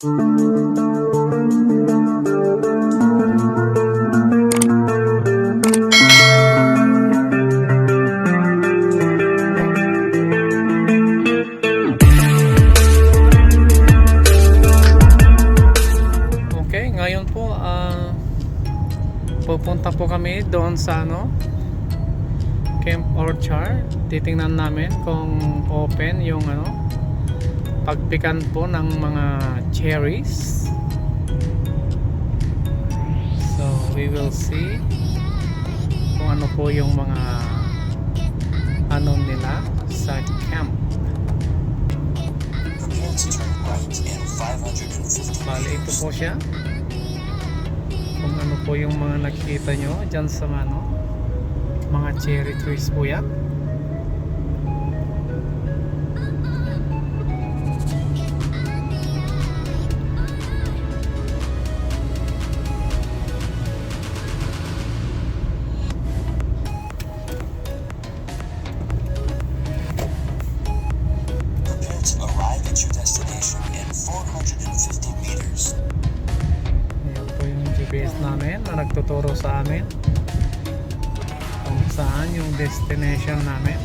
Okay, ngayon po pupunta po kami doon sa Camp Orchard. Titingnan namin kung open yung pagpikan po ng mga cherries. So we will see kung ano po yung mga nila sa camp. Bali, ito po siya. Kung ano po yung mga nakikita nyo dyan sa mga cherry trees po yan. Arrive at your destination in 450 meters. Ayan po yung GPS namin na nagtuturo sa amin kung saan yung destination namin.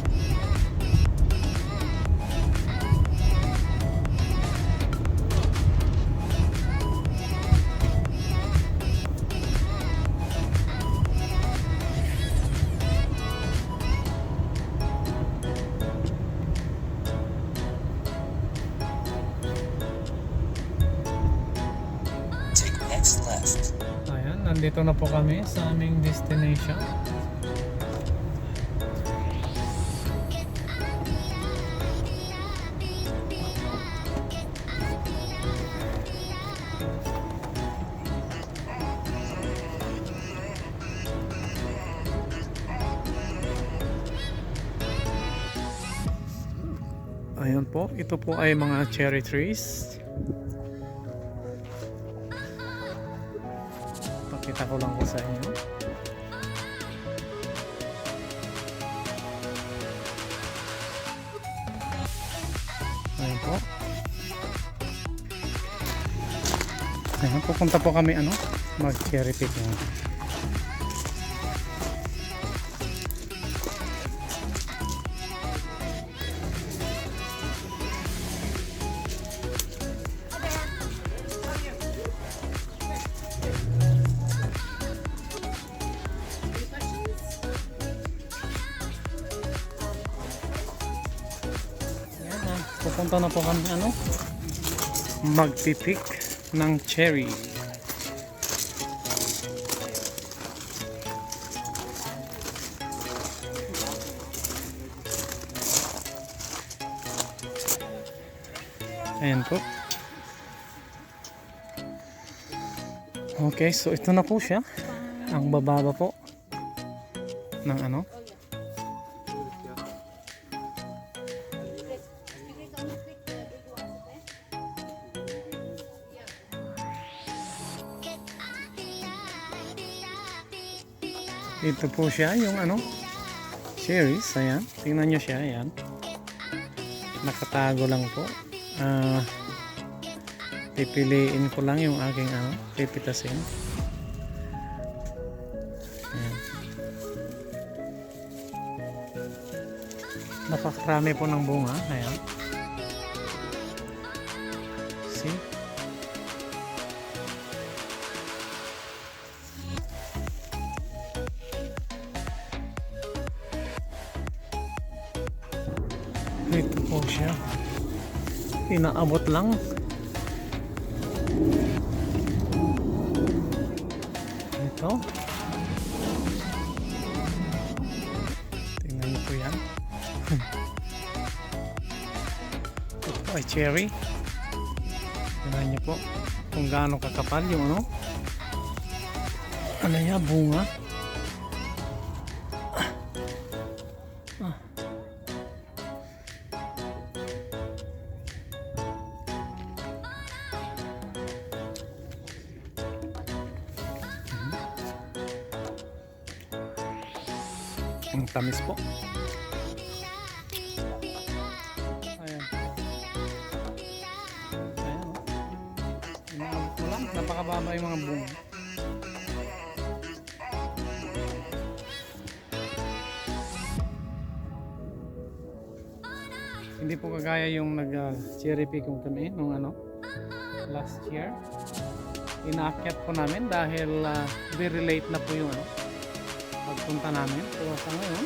Left. Ayan, nandito na po kami sa aming destination. Ayan po, ito po ay mga cherry trees. Pakita ko lang po sa inyo. Ayan po. Ayan, pupunta po kami mag cherry pick mo. Pupunta na po kami magpipick ng cherry. Ayan po. Okay, so ito na po siya. Ang bababa po ng ito po siya yung cherries. Ayan, tingnan nyo siya. Ayan, nakatago lang po. Pipiliin ko lang yung aking pipitasin. Ayan, napakarami po ng bunga. Ayan, see. Ito po siya. Inaabot lang. Ito. Tingnan niyo po yan. Ito ay cherry. Tingnan niyo po kung gaano kakapal yung bunga. Ang tamis po. Ayan. Ayan. napakababa yung mga bunga. Hindi po kagaya yung cherry picking kami nung last year. Inaakyat po namin dahil very late na po yung pagpunta namin. So sa ngayon,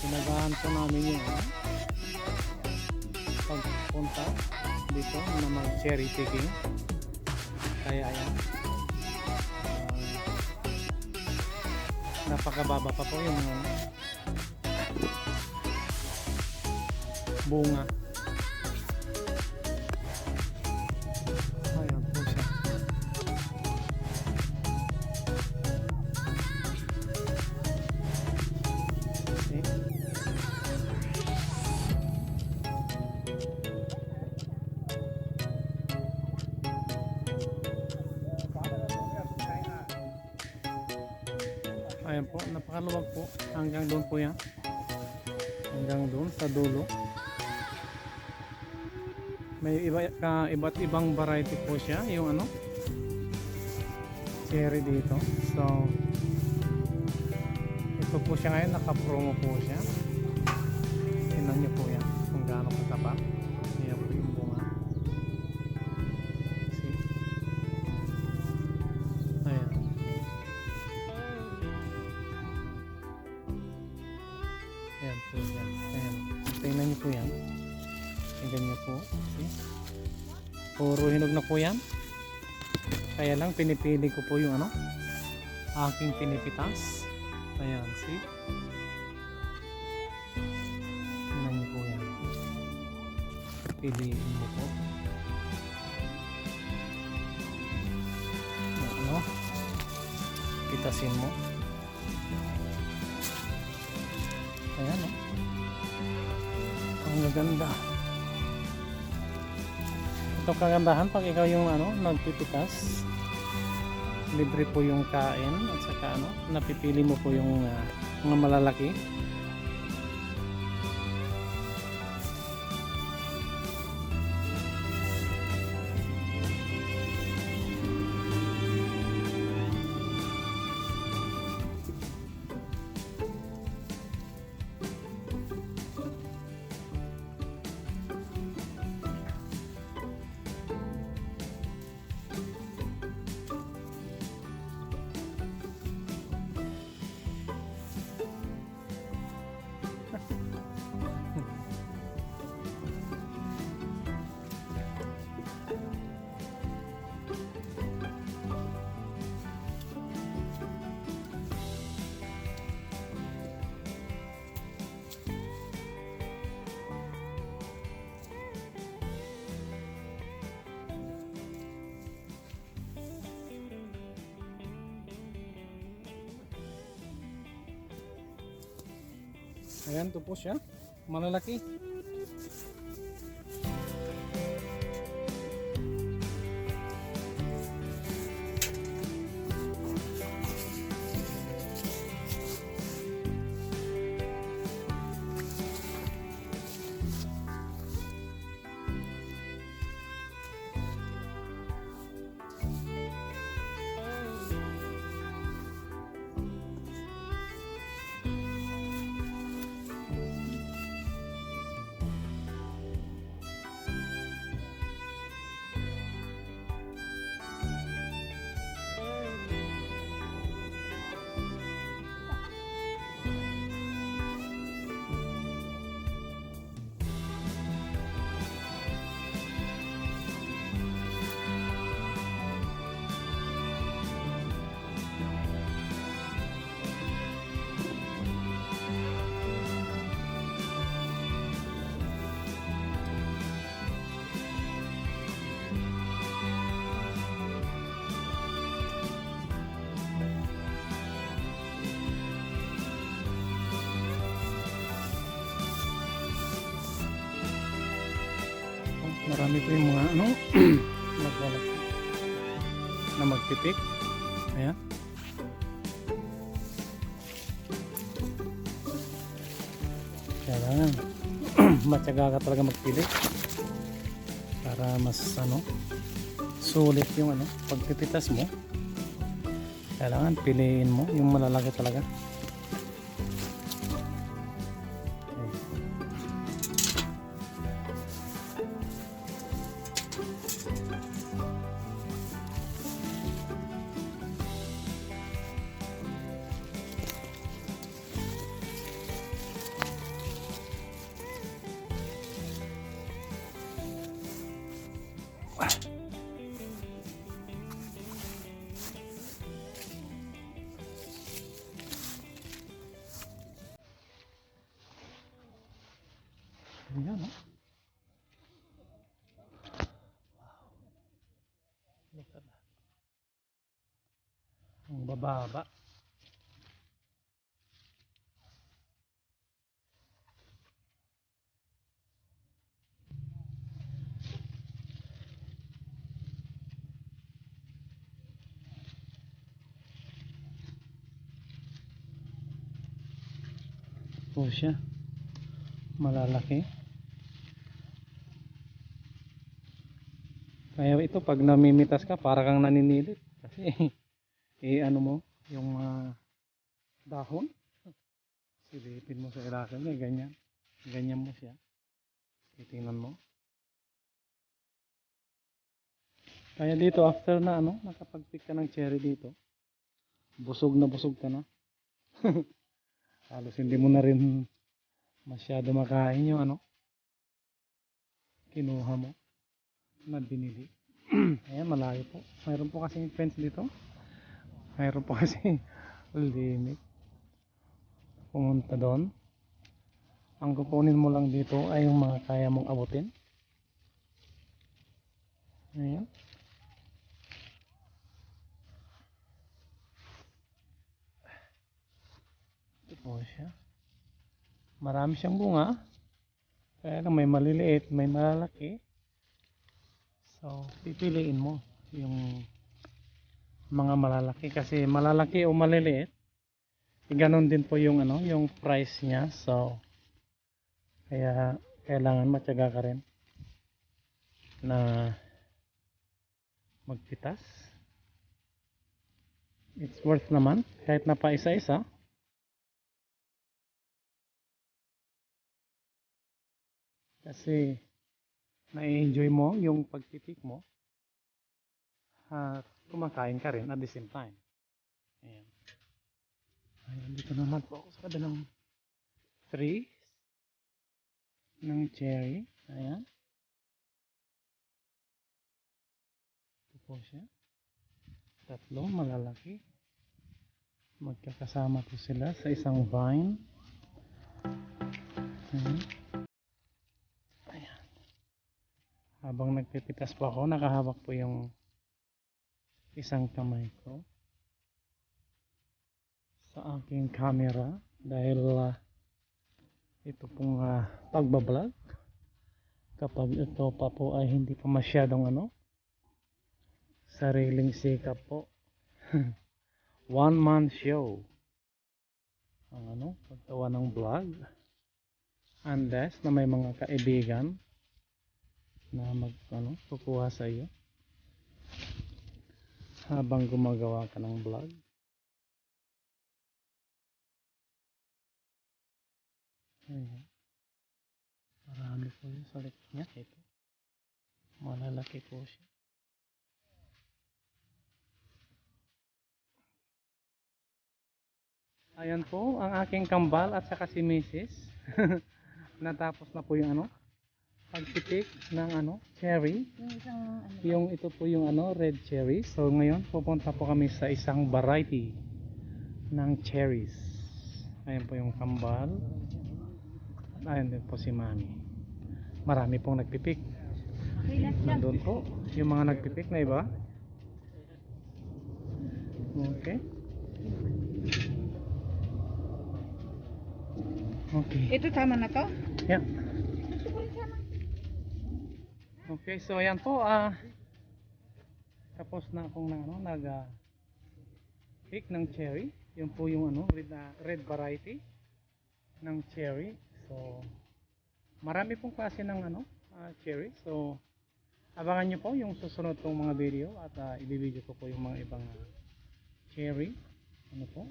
pinagahan po namin yung pagpunta dito na mag cherry picking. Kaya ayan, napakababa pa po yung bunga. Ayan po siya. Okay. Ayan po, napakaluwag po. Hanggang doon po yan. Hanggang doon sa dulo. May iba't ibang variety po siya. Yung cherry dito. So, ito po siya ngayon. Naka-promo po siya. Tingnan niyo po yan. Kung gaano kataba. Ayan po yung bunga. See? Ayan. Ayan po yan. Ayan. Tingnan niyo po yan. Tingnan niyo po. Okay. Puro hinog na po yan. Kaya lang pinipili ko po yung aking pinipitas. Ayan, see? Tingnan niyo po yan. Piliin mo po. Pitasin mo. Ayan, ang gaganda. Ito kagandahan pag ikaw yung nagpipitas, libre po yung kain at saka napipili mo po yung mga malalaki. Ayan, ito po siya. Malalaki. Marami po yung mga maglalaki na magpipik. Ayan. Kailangan matyaga ka talaga magpili para mas sulit yung ano, pagpipitas mo. Kailangan piliin mo yung malalaki talaga. Ayan, no? Look at that. Ang bababa. Po siya. Malalaki. Kaya ito pag namimitas ka para kang naninilit kasi ano mo yung dahon, silipin mo sa ilalim niya, ganyan. Ganyan mo siya. Titingnan mo. Kaya dito after na ano, nakapag-pick ka ng cherry dito, busog na busog ka na. Halos hindi mo na rin masyado makain yung ano, kinuha mo na binili. Ayan, malayo po. Mayroon po kasi fence dito. Mayroon po kasi limit. Pumunta doon. Ang kukunin mo lang dito ay yung mga kaya mong abutin. Ayan. Ito po siya. Marami siyang bunga. Kaya lang may maliliit, may malalaki. So, pipiliin mo yung mga malalaki kasi malalaki o maliliit, ganon din po yung ano, yung price niya. So, kaya kailangan matyaga ka rin na magpitas. It's worth naman kahit na pa isa-isa. Kasi na-enjoy mo yung pagpipik mo at kumakain ka rin at the same time. Ayan. Ayan, dito naman po ako sa kadalang tree ng cherry. Ayan. Ito po siya. Tatlo malalaki. Magkakasama po sila sa isang vine. Ayan. Ayan. Habang nagpipitas po ako, nakahawak po yung isang kamay ko sa aking camera dahil ito pong pagbablog kapag ito pa po ay hindi pa masyadong ano, sariling sikap po. One man show ang ano, paggawa ng vlog unless na may mga kaibigan na mag ano, kukuha sa iyo habang gumagawa ka ng vlog. Ayan. Marami po yun sa likod niya. Ito. Malalaki po siya. Ayan po ang aking kambal at saka si Mrs. Natapos na po yung ano, pagpitik ng ano, cherry. Yung isang ano. Yung ito po yung ano, red cherry. So ngayon pupunta po kami sa isang variety ng cherries. Ayan po yung kambal. At ayan din po si Mami. Marami pong nagpipik. Nandun po yung mga nagpipik na iba. Okay. Okay. Ito tama na to? Yeah. Okay, so ayan po tapos na akong pick ng cherry. Yun po yung ano, red variety ng cherry. So marami pong klase ng ano, cherry. So Abangan nyo po yung susunod kong mga video at ibibideo ko po yung mga ibang cherry. Ano po?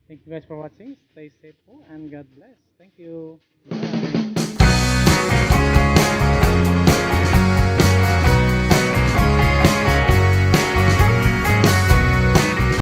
Thank you guys for watching. Stay safe po and God bless. Thank you. Bye.